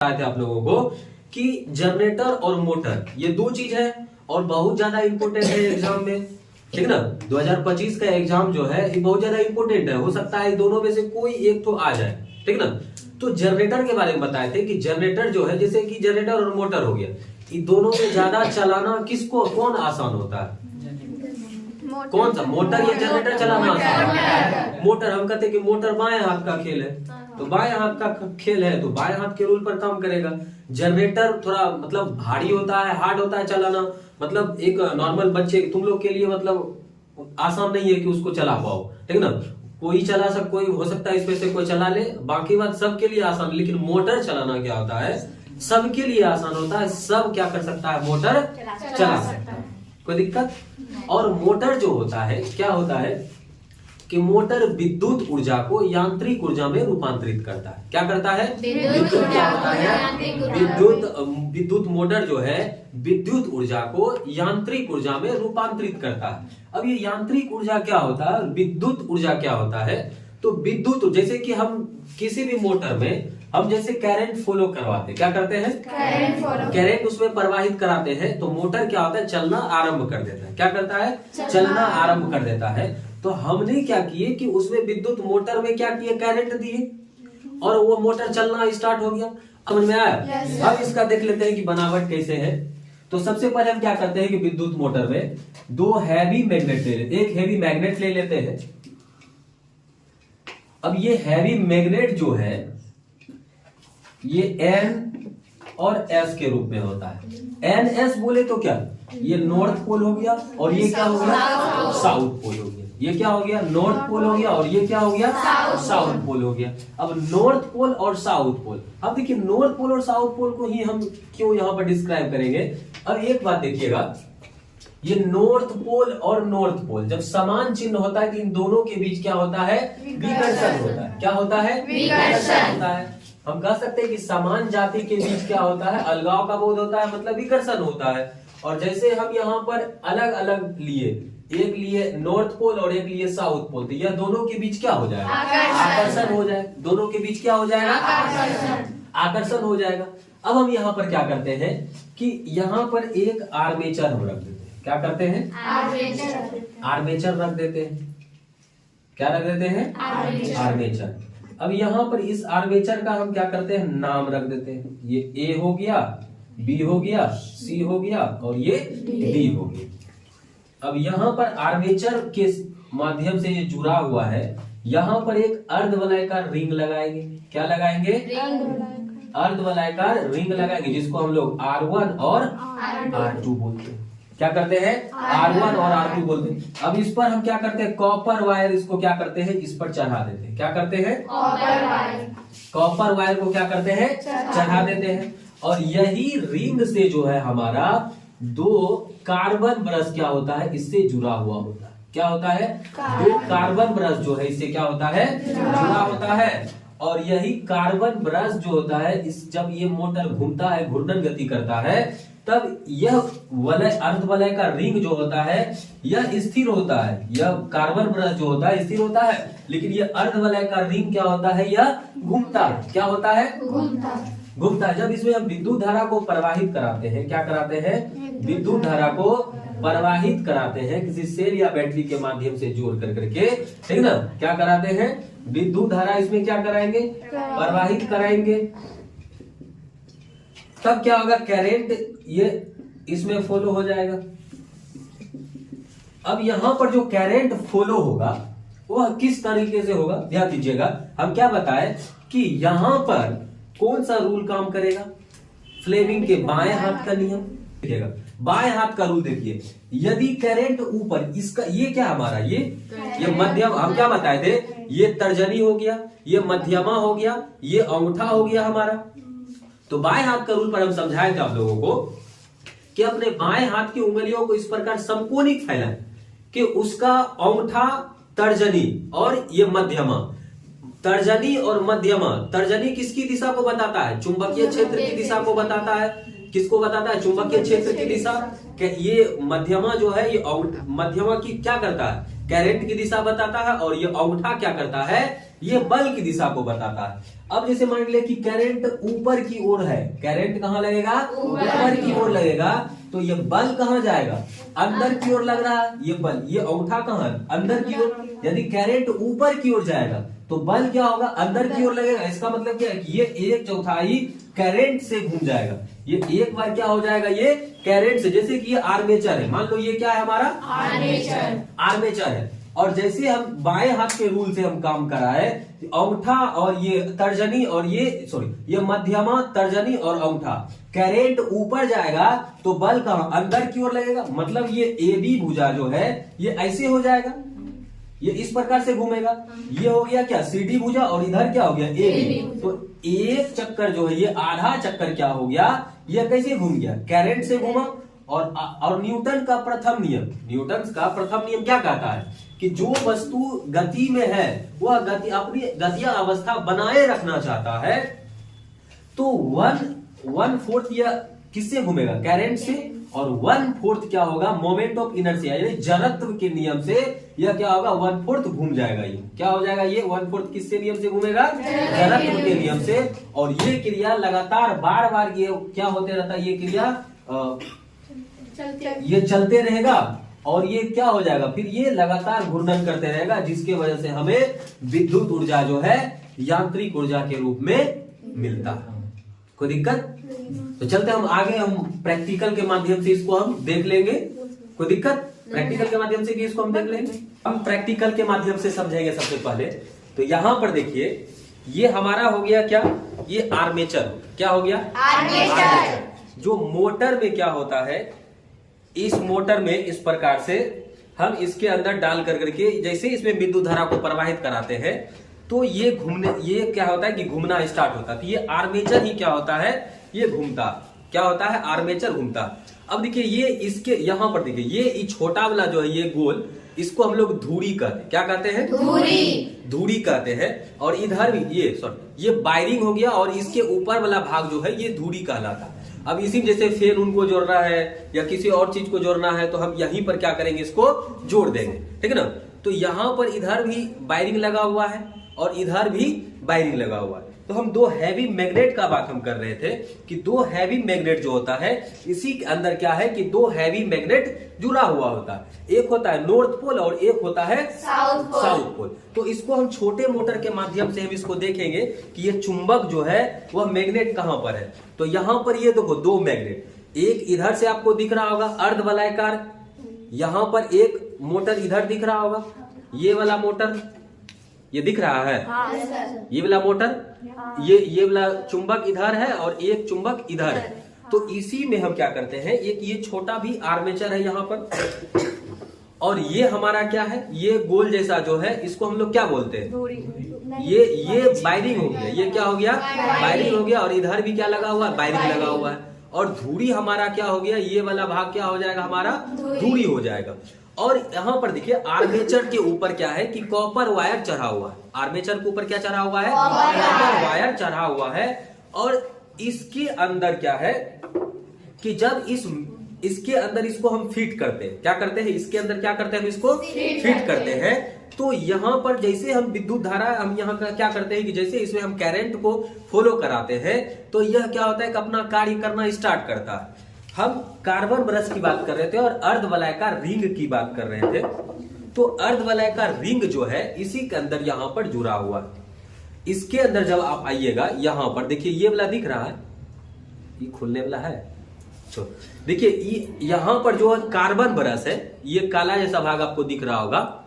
थे आप लोगों को कि जनरेटर और मोटर ये दो चीज है और बहुत ज्यादा इंपोर्टेंट है एग्जाम में, ठीक ना। 2025 का एग्जाम जो है ये बहुत ज्यादा इंपोर्टेंट है, हो सकता है दोनों में से कोई एक तो आ जाए, ठीक ना। तो जनरेटर के बारे में बताए थे कि जनरेटर जो है जैसे कि जनरेटर और मोटर हो गया, ये दोनों में ज्यादा चलाना किसको कौन आसान होता है? कौन सा, मोटर या जनरेटर चलाना आसान है? मोटर। हम कहते हैं कि मोटर बाएं हाथ का खेल है, तो बाएं हाथ का खेल है तो बाएं हाथ के रूल पर काम करेगा। जनरेटर थोड़ा मतलब भारी होता है, हार्ड होता है चलाना, मतलब एक नॉर्मल बच्चे तुम लोग के लिए मतलब आसान नहीं है कि उसको चला पाओ, ठीक ना। कोई चला सक, कोई हो सकता है इसमें से कोई चला ले, बाकी बात सबके लिए आसान। लेकिन मोटर चलाना क्या होता है, सबके लिए आसान होता है, सब क्या कर सकता है, मोटर चला सकता है, कोई दिक्कत। और मोटर जो होता है क्या होता है कि मोटर विद्युत ऊर्जा को यांत्रिक ऊर्जा में रूपांतरित करता है। क्या करता है? विद्युत क्या होता है? विद्युत मोटर जो है विद्युत ऊर्जा को यांत्रिक ऊर्जा में रूपांतरित करता है। अब ये यांत्रिक ऊर्जा क्या होता है, विद्युत ऊर्जा क्या होता है? तो विद्युत, जैसे कि हम किसी भी मोटर में हम जैसे करंट फॉलो करवाते, क्या करते हैं, करंट उसमें प्रवाहित कराते हैं, तो मोटर क्या होता है, चलना आरंभ कर देता है। क्या करता है? चलना आरंभ कर देता है। तो हमने क्या किए कि उसमें विद्युत मोटर में क्या किए, करंट दिए और वो मोटर चलना स्टार्ट हो गया। समझ में आया? अब इसका देख लेते हैं कि बनावट कैसे है। तो सबसे पहले हम क्या करते हैं कि विद्युत मोटर में दो हैवी मैग्नेट ले लेते, एक हैवी मैग्नेट ले लेते हैं। अब ये हैवी मैग्नेट जो है ये N और S के रूप में होता है। NS बोले तो क्या, ये नॉर्थ पोल हो गया और ये क्या हो गया, साउथ पोल हो गया। ये क्या हो गया, नॉर्थ पोल हो गया और ये क्या हो गया, साउथ पोल हो गया। अब नॉर्थ पोल और साउथ पोल, अब देखिए नॉर्थ पोल और साउथ पोल को ही हम क्यों यहाँ पर डिस्क्राइब करेंगे। अब एक बात देखिएगा, ये नॉर्थ पोल और नॉर्थ पोल जब समान चिन्ह होता है तो इन दोनों के बीच क्या होता है, विकर्षण होता है। क्या होता है, विकर्षण होता है। हम कह सकते हैं कि समान जाति के बीच क्या होता है, अलगाव का बोध होता है, मतलब विकर्षण होता है। और जैसे हम यहाँ पर अलग अलग लिए, एक लिए नॉर्थ पोल और एक लिए साउथ पोल, तो यह दोनों के बीच क्या हो जाएगा, आकर्षण हो जाएगा। दोनों के बीच क्या हो जाएगा, आकर्षण हो जाएगा। अब हम यहाँ पर क्या करते हैं कि यहाँ पर एक आर्मेचर हम रख देते हैं। क्या करते हैं, आर्मेचर रख देते हैं। क्या रख देते हैं, आर्मेचर। अब यहाँ पर इस आर्मेचर का हम क्या करते हैं, नाम रख देते हैं। ये A हो गया, B हो गया, C हो गया और ये D हो गया। अब यहाँ पर आर्मेचर के माध्यम से ये जुड़ा हुआ है, यहाँ पर एक अर्धवलयाकार रिंग लगाएंगे। क्या लगाएंगे, अर्धवलयाकार रिंग लगाएंगे, जिसको हम लोग R1 और R2 बोलते हैं। क्या करते हैं, R1 और R2 बोलते हैं। अब इस पर हम क्या करते हैं, कॉपर वायर, इसको क्या करते हैं, इस पर चढ़ा देते हैं। क्या करते हैं, कॉपर वायर को क्या करते हैं, चढ़ा देते हैं। और यही रिंग से जो है हमारा दो कार्बन ब्रश क्या होता है, इससे जुड़ा हुआ होता है। क्या होता है, दो कार्बन ब्रश जो है इससे क्या होता है, जुड़ा होता है। और यही कार्बन ब्रश जो होता है, इस जब ये मोटर घूमता है, घूर्णन गति करता है, तब यह वलय, अर्धवलय का रिंग जो होता है यह स्थिर होता है। यह कार्बन ब्रश जो होता है स्थिर होता है, लेकिन यह अर्धवलय का रिंग क्या होता है, यह घूमता है। क्या होता है, घूमता है। जब इसमें हम विद्युत धारा को प्रवाहित कराते हैं, क्या कराते हैं, विद्युत धारा को प्रवाहित कराते हैं किसी सेल या बैटरी के माध्यम से जोड़ कर करके, ठीक ना। क्या कराते हैं, विद्युत धारा इसमें क्या कराएंगे, प्रवाहित कराएंगे। तब क्या होगा, करंट ये इसमें फॉलो हो जाएगा। अब यहां पर जो करंट फॉलो होगा वह किस तरीके से होगा, ध्यान दीजिएगा। हम क्या बताएं कि यहां पर कौन सा रूल काम करेगा, फ्लेमिंग के बाएं हाथ का नियम। देखिएगा बाएं हाथ का रूल देखिए, यदि करंट ऊपर, इसका ये क्या हमारा ये मध्यम, हम क्या बताए थे, ये तर्जनी हो गया, ये मध्यमा हो गया, ये अंगूठा हो गया हमारा। तो बाएं हाथ का रूल पर हम समझाए थे आप लोगों को कि अपने बाएं हाथ की उंगलियों को इस प्रकार समकोणिक फैलाएं कि उसका अंगूठा, तर्जनी और ये मध्यमा, तर्जनी और मध्यमा। तर्जनी किसकी दिशा को बताता है, चुंबकीय क्षेत्र की दिशा को बताता है। किसको बताता है, चुंबकीय क्षेत्र की दिशा। ये मध्यमा जो है ये मध्यमा की क्या करता है, करंट की दिशा बताता है और ये अंगूठा क्या करता है, ये बल की दिशा को बताता है। अब जैसे मान ले कि करंट ऊपर की ओर है, करंट कहाँ लगेगा, ऊपर की ओर लगेगा, तो ये बल कहाँ जाएगा, अंदर की ओर लग रहा है, ये बल, ये अंगूठा कहाँ है, अंदर की ओर। यदि करंट ऊपर की ओर जाएगा तो बल क्या होगा, अंदर की ओर लगेगा। इसका मतलब क्या है कि ये 1/4 करंट से घूम जाएगा, ये एक बार क्या हो जाएगा, ये करंट से। जैसे कि ये आर्मेचर है, मान लो ये क्या है हमारा, आर्मेचर है। और जैसे हम बाएं हाथ के रूल से हम काम कराए, अंगूठा और ये तर्जनी और ये मध्यमा, तर्जनी और अंगूठा, करंट ऊपर जाएगा तो बल कहां, अंदर की ओर लगेगा। मतलब ये AB भुजा जो है ये ऐसे हो जाएगा, ये इस प्रकार से घूमेगा। ये हो गया क्या, CD भुजा, और इधर क्या हो गया, AB। तो एक चक्कर जो है, ये आधा चक्कर क्या हो गया, ये कैसे घूम गया, करंट से घूमा। और न्यूटन का प्रथम नियम क्या कहता है कि जो वस्तु गति में है वह अपनी गतिज अवस्था बनाए रखना चाहता है, तो 1/4 या किससे घूमेगा, करंट से, और 1/4 क्या होगा, मोमेंट ऑफ इनर्शिया यानी जड़त्व के नियम से यह क्या होगा, 1/4 घूम जाएगा। ये क्या हो जाएगा, ये 1/4 किससे नियम से घूमेगा, जड़त्व के नियम से। और ये क्रिया लगातार बार बार ये क्या होते रहता है, ये क्रिया ये चलते रहेगा, और ये क्या हो जाएगा, फिर ये लगातार घूर्णन करते रहेगा, जिसके वजह से हमें विद्युत ऊर्जा जो है यांत्रिक ऊर्जा के रूप में मिलता है। कोई दिक्कत? तो चलते हम आगे, हम प्रैक्टिकल के माध्यम से इसको हम देख लेंगे। कोई दिक्कत? प्रैक्टिकल के माध्यम से भी इसको हम देख लेंगे। हम प्रैक्टिकल के माध्यम से समझेंगे सबसे पहले। तो यहां पर देखिए, ये हमारा हो गया क्या, ये आर्मेचर। क्या हो गया, आर्मेचर। जो मोटर में क्या होता है, इस मोटर में इस प्रकार से हम इसके अंदर डाल करके जैसे इसमें विद्युत धारा को प्रवाहित कराते हैं, तो ये क्या होता है कि घूमना स्टार्ट होता है। तो ये आर्मेचर ही क्या होता है, ये घूमता। क्या होता है, आर्मेचर घूमता। अब देखिए, ये इसके यहां पर देखिए, ये छोटा वाला जो है, ये गोल, इसको हम लोग धुरी कहते हैं। क्या कहते हैं, धुरी कहते हैं। और इधर भी ये वायरिंग हो गया, और इसके ऊपर वाला भाग जो है ये धुरी कहलाता है। अब इसी जैसे फैन उनको जोड़ना है या किसी और चीज को जोड़ना है, तो हम यहीं पर क्या करेंगे, इसको जोड़ देंगे, ठीक है ना। तो यहाँ पर इधर भी वायरिंग लगा हुआ है और इधर भी वायरिंग लगा हुआ है। तो हम दो हैवी मैग्नेट का बात हम कर रहे थे कि दो हैवी मैग्नेट जो होता है, इसी के अंदर क्या है कि दो हैवी मैग्नेट जुड़ा हुआ होता है। एक होता है नॉर्थ पोल और एक होता है साउथ पोल। तो इसको हम छोटे मोटर के माध्यम से हम इसको देखेंगे कि ये चुंबक जो है वह मैग्नेट कहां पर है। तो यहां पर ये देखो, दो मैग्नेट, एक इधर से आपको दिख रहा होगा अर्धवलयाकार, यहां पर एक मोटर इधर दिख रहा होगा, ये वाला मोटर ये दिख रहा है, ये वाला मोटर, ये वाला चुंबक इधर है और एक चुंबक इधर है। तो इसी में हम क्या करते हैं, एक ये छोटा भी आर्मेचर है यहाँ पर, और ये हमारा क्या है, ये गोल जैसा जो है, इसको हम लोग क्या बोलते हैं, ये वायरिंग हो गया। ये क्या हो गया, वायरिंग हो गया। और इधर भी क्या लगा हुआ है, वायरिंग लगा हुआ है। और धुरी हमारा क्या हो गया, ये वाला भाग क्या हो जाएगा, हमारा धुरी हो जाएगा। और यहाँ पर देखिए, आर्मेचर के ऊपर क्या है कि कॉपर वायर चढ़ा हुआ है। आर्मेचर के ऊपर क्या चढ़ा हुआ है, कॉपर वायर चढ़ा हुआ है। और इसके अंदर क्या है कि जब इसके अंदर इसको हम फिट करते हैं, क्या करते हैं, इसके अंदर क्या करते हैं, हम इसको फिट करते हैं। तो यहाँ पर जैसे हम विद्युत धारा, हम यहाँ का क्या करते हैं कि जैसे इसमें हम करंट को फॉलो कराते हैं, तो यह क्या होता है कि अपना कार्य करना स्टार्ट करता है। हम कार्बन ब्रश की बात कर रहे थे और अर्धवलयाकार रिंग की बात कर रहे थे। तो अर्धवलयाकार रिंग जो है, इसी के अंदर यहाँ पर जुड़ा हुआ है। इसके अंदर जब आप आइएगा, यहाँ पर देखिए, ये वाला दिख रहा है, ये खुलने वाला है। देखिए, यहाँ पर जो कार्बन ब्रश है, ये काला जैसा भाग आपको दिख रहा होगा,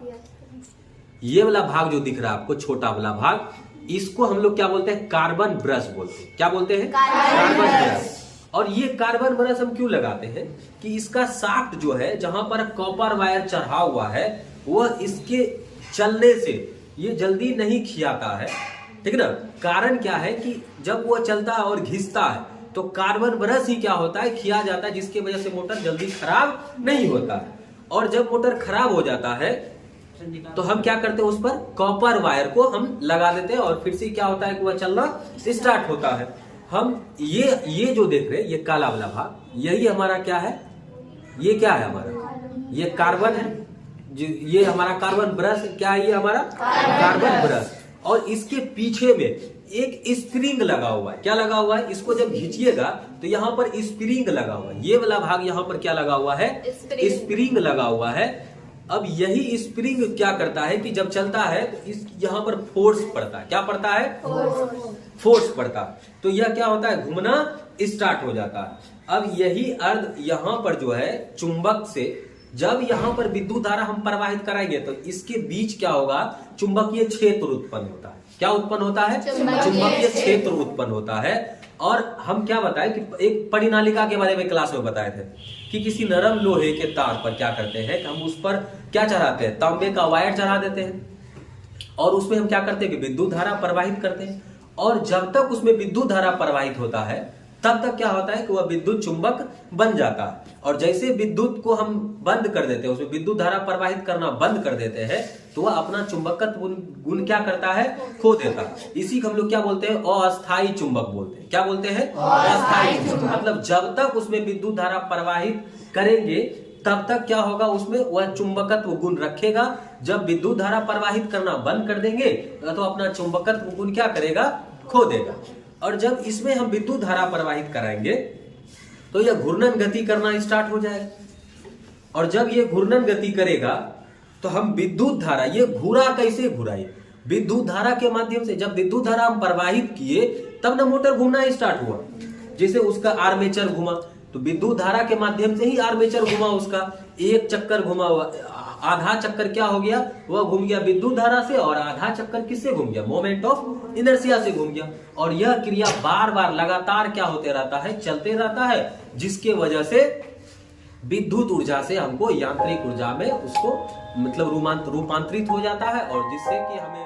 ये वाला भाग जो दिख रहा है आपको, छोटा वाला भाग, इसको हम लोग क्या बोलते हैं, कार्बन ब्रश बोलते हैं। क्या बोलते हैं, कार्बन ब्रश। और ये कार्बन ब्रश हम क्यों लगाते हैं कि इसका शाफ्ट जो है, जहां पर कॉपर वायर चढ़ा हुआ है, वह इसके चलने से ये जल्दी नहीं खियाता है, ठीक है ना। कारण क्या है कि जब वो चलता है और घिसता है, तो कार्बन ब्रश ही क्या होता है, खिया जाता है, जिसकी वजह से मोटर जल्दी खराब नहीं होता है। और जब मोटर खराब हो जाता है, तो हम क्या करते हैं, उस पर कॉपर वायर को हम लगा देते हैं, और फिर से क्या होता है कि वह चलना स्टार्ट होता है। हम ये जो देख रहे हैं, ये काला वाला भाग, यही हमारा क्या है, ये क्या है हमारा, ये कार्बन है, ये हमारा कार्बन ब्रश, क्या है ये हमारा कार्बन ब्रश, और इसके पीछे में एक स्प्रिंग लगा हुआ है। क्या लगा हुआ है? इसको जब खींचिएगा तो यहाँ पर स्प्रिंग लगा हुआ है। ये वाला भाग यहाँ पर क्या लगा हुआ है? स्प्रिंग लगा हुआ है। अब यही स्प्रिंग क्या करता है कि जब चलता है तो इस यहाँ पर फोर्स पड़ता है। क्या पड़ता है? फोर्स पड़ता है। तो यह क्या होता है? घूमना स्टार्ट हो जाता है। अब यही अर्ध यहाँ पर जो है चुंबक से जब यहाँ पर विद्युत धारा हम प्रवाहित कराएंगे तो इसके बीच क्या होगा? चुंबकीय क्षेत्र उत्पन्न होता है। क्या उत्पन्न होता है? चुंबकीय क्षेत्र उत्पन्न होता है। और हम क्या बताए कि एक परिनालिका के बारे में क्लास में बताए थे कि किसी नरम लोहे के तार पर क्या करते हैं कि हम उस पर क्या चढ़ाते हैं? तांबे का वायर चढ़ा देते हैं और उसमें हम क्या करते हैं कि विद्युत धारा प्रवाहित करते हैं। और जब तक उसमें विद्युत धारा प्रवाहित होता है तब तक क्या होता है कि वह विद्युत चुंबक बन जाता है। और जैसे विद्युत को हम बंद कर देते हैं, उसमें विद्युत धारा प्रवाहित करना बंद कर देते हैं, तो वह अपना चुंबकत्व गुण क्या करता है? खो देता है। इसी को हम लोग क्या बोलते हैं? अस्थायी चुंबक बोलते हैं। क्या बोलते हैं? अस्थायी चुंबक। मतलब जब तक उसमें विद्युत धारा प्रवाहित करेंगे तब तक क्या होगा? उसमें वह चुंबकत्व गुण रखेगा। जब विद्युत धारा प्रवाहित करना बंद कर देंगे तो अपना चुंबकत्व गुण क्या करेगा? खो देगा। और जब इसमें हम विद्युत धारा प्रवाहित कराएंगे तो यह घूर्णन गति करना स्टार्ट हो जाएगा। और जब ये घूर्णन गति करेगा तो हम विद्युत धारा, ये घूरा कैसे घुराए? विद्युत धारा के माध्यम से। जब विद्युत धारा हम प्रवाहित किए तब ना मोटर घूमना स्टार्ट हुआ। जैसे उसका आर्मेचर घुमा तो विद्युत धारा के माध्यम से ही आर्मेचर घुमा। उसका एक चक्कर घुमा हुआ, आधा चक्कर क्या हो गया? वह घूम गया विद्युत धारा से, और आधा चक्कर किससे घूम गया? मोमेंट ऑफ इनर्शिया से घूम गया। और यह क्रिया बार बार लगातार क्या होते रहता है? चलते रहता है, जिसके वजह से विद्युत ऊर्जा से हमको यांत्रिक ऊर्जा में उसको मतलब रूपांतरित हो जाता है, और जिससे कि हमें